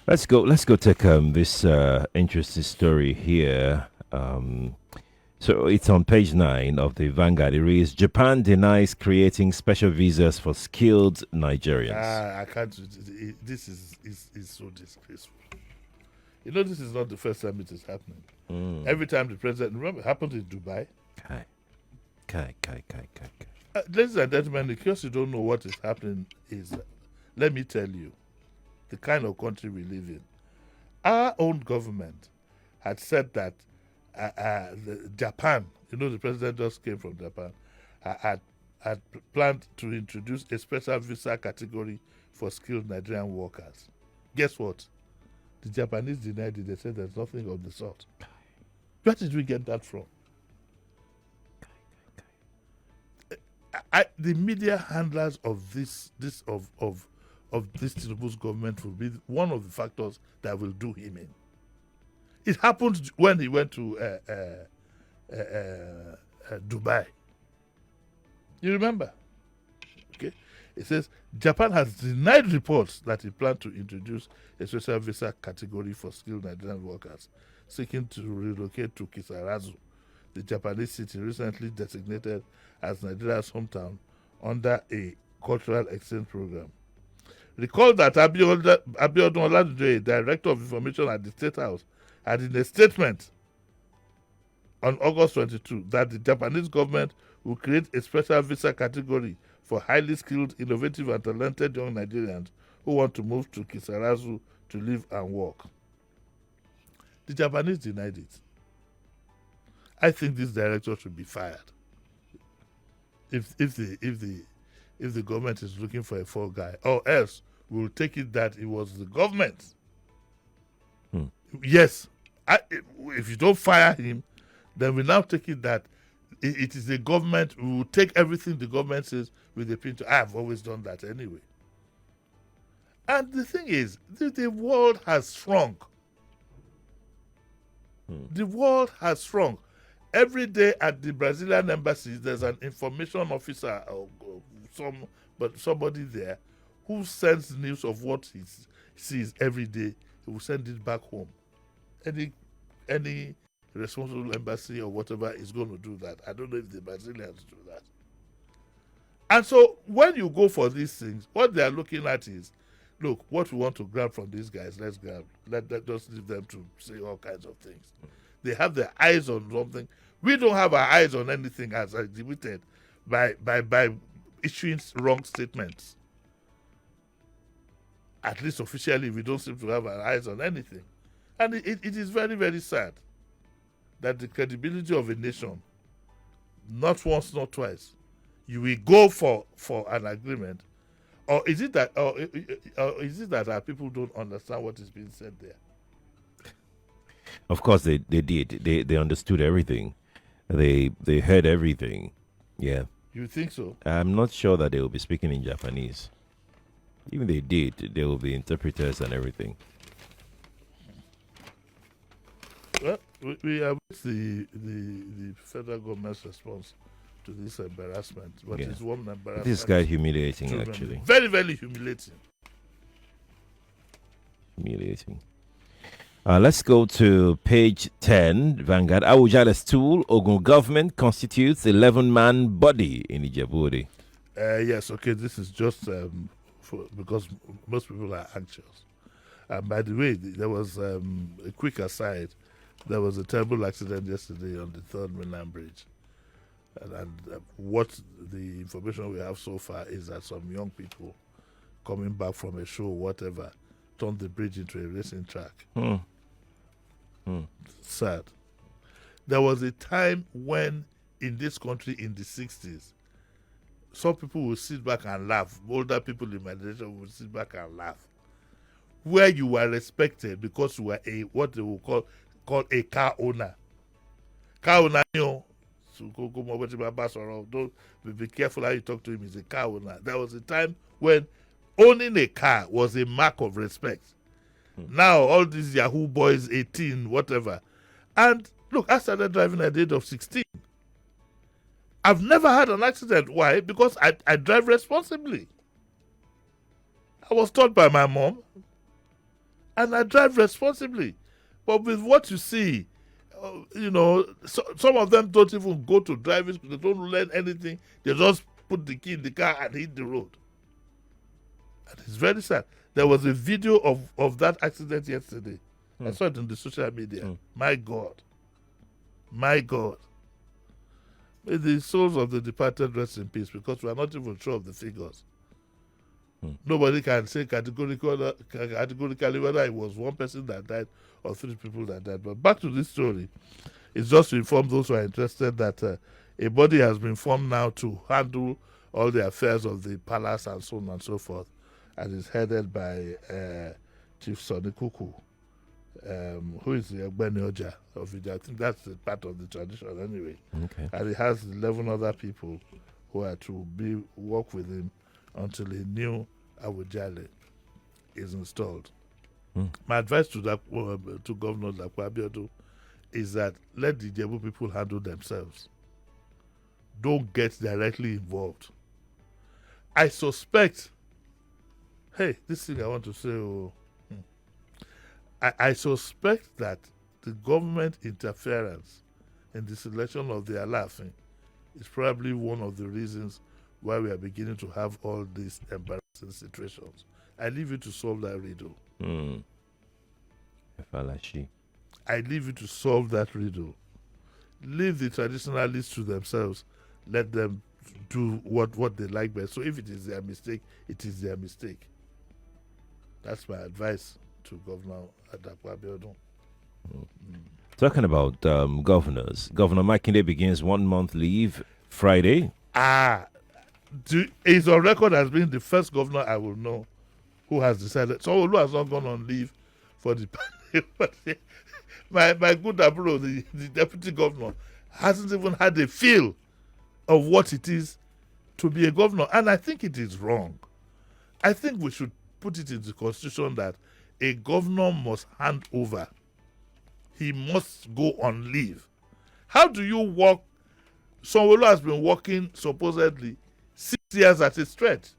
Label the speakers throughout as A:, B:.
A: Let's go take this interesting story here. So it's on page 9 of the Vanguard. It reads: Japan denies creating special visas for skilled Nigerians.
B: I can't. This is so disgraceful. You know, this is not the first time it is happening. Every time the president, remember, it happened in Dubai.
A: Kai, kai, kai, kai, kai, kai.
B: Ladies and gentlemen, in case you don't know what is happening, let me tell you the kind of country we live in. Our own government had said that Japan, you know, the president just came from Japan, had planned to introduce a special visa category for skilled Nigerian workers. Guess what? The Japanese denied it. They said there's nothing of the sort. Where did we get that from? The media handlers of this Tinubu's government will be one of the factors that will do him in. It happened when he went to Dubai. You remember? Okay. It says Japan has denied reports that it planned to introduce a special visa category for skilled Nigerian workers seeking to relocate to Kisarazu, the Japanese city recently designated as Nigeria's hometown under a cultural exchange program. Recall that Abiodun Oladunjoye, Director of Information at the State House, had in a statement on August 22 that the Japanese government will create a special visa category for highly skilled, innovative, and talented young Nigerians who want to move to Kisarazu to live and work. The Japanese denied it. I think this director should be fired. If the government is looking for a fall guy, or else we'll take it that it was the government. Yes, if you don't fire him, then we now take it that it is the government. We will take everything the government says with a pinch. I've always done that anyway. And the thing is, the world has shrunk. The world has shrunk. Every day at the Brazilian embassy, there's an information officer or somebody there who sends news of what he sees every day. He will send it back home. Any responsible embassy or whatever is going to do that. I don't know if the Brazilians do that. And so when you go for these things, what they are looking at is, look, what we want to grab from these guys, let's grab. Let just leave them to say all kinds of things. They have their eyes on something. We don't have our eyes on anything as exhibited by issuing wrong statements. At least officially, we don't seem to have our eyes on anything. And it is very, very sad that the credibility of a nation, not once, not twice, you will go for an agreement, or is it that our people don't understand what is being said there?
A: Of course, they did. They understood everything. They heard everything. Yeah.
B: You think so?
A: I'm not sure that they will be speaking in Japanese. Even they did, there will be interpreters and everything.
B: Well, we await the federal government's response to this embarrassment. But it's one embarrassment.
A: This guy humiliating, actually.
B: Very, very humiliating.
A: Humiliating. Let's go to page 10, Vanguard. Awujale's tool, Ogun government constitutes 11-man body in Ijebu.
B: Yes, okay, this is just because most people are anxious. By the way, there was a quick aside. There was a terrible accident yesterday on the 3rd Mainland Bridge. And what the information we have so far is that some young people coming back from a show, whatever, turned the bridge into a racing track. Sad. There was a time when in this country in the 60s, some people would sit back and laugh. Older people in my generation would sit back and laugh. Where you were respected because you were what they would call a car owner. Car owner, you know, so don't be careful how you talk to him. He's a car owner. There was a time when owning a car was a mark of respect. Now all these Yahoo boys, 18, whatever. And look, I started driving at the age of 16. I've never had an accident. Why? Because I drive responsibly. I was taught by my mom. and I drive responsibly. But with what you see, some of them don't even go to driving school. They don't learn anything. They just put the key in the car and hit the road. And it's very sad. There was a video of that accident yesterday. I saw it on the social media. My God. My God. May the souls of the departed rest in peace, because we are not even sure of the figures. Nobody can say categorically whether it was one person that died or 3 people that died. But back to this story. It's just to inform those who are interested that a body has been formed now to handle all the affairs of the palace and so on and so forth, and is headed by Chief Sonny Kuku, who is the Ogbeni Oja of it. I think that's a part of the tradition anyway.
A: Okay.
B: And he has 11 other people who are to work with him until a new Awujale is installed. My advice to Governor Abiodun is that let the Ijebu people handle themselves. Don't get directly involved. I suspect, this thing I want to say, I suspect that the government interference in the selection of the Alafin is probably one of the reasons why we are beginning to have all these embarrassing situations. I leave you to solve that riddle. I leave you to solve that riddle. Leave the traditionalists to themselves. Let them do what they like best. So if it is their mistake, it is their mistake. That's my advice to Governor Abiodun.
A: Talking about governors, Governor Makinde begins 1 month leave Friday.
B: Is on record as being the first governor I will know who has decided. So who has not gone on leave for the my good Aburo, the deputy governor, hasn't even had a feel of what it is to be a governor. And I think it is wrong. I think we should put it in the constitution that a governor must hand over. He must go on leave. How do you work? Sanwo-Olu has been working supposedly 6 years at a stretch.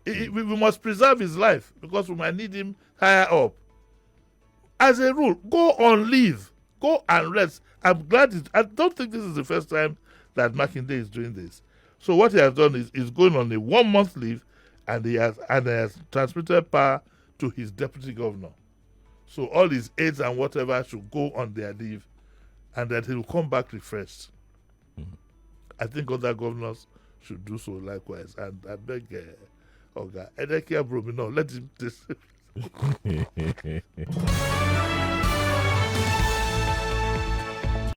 B: We must preserve his life because we might need him higher up. As a rule, go on leave. Go and rest. I'm glad I don't think this is the first time that Makinde is doing this. So what he has done is going on a 1 month leave, and he has transmitted power to his deputy governor. So all his aides and whatever should go on their leave, and that he will come back refreshed. I think other governors should do so likewise. And I beg Oga Edekia Bromino, let him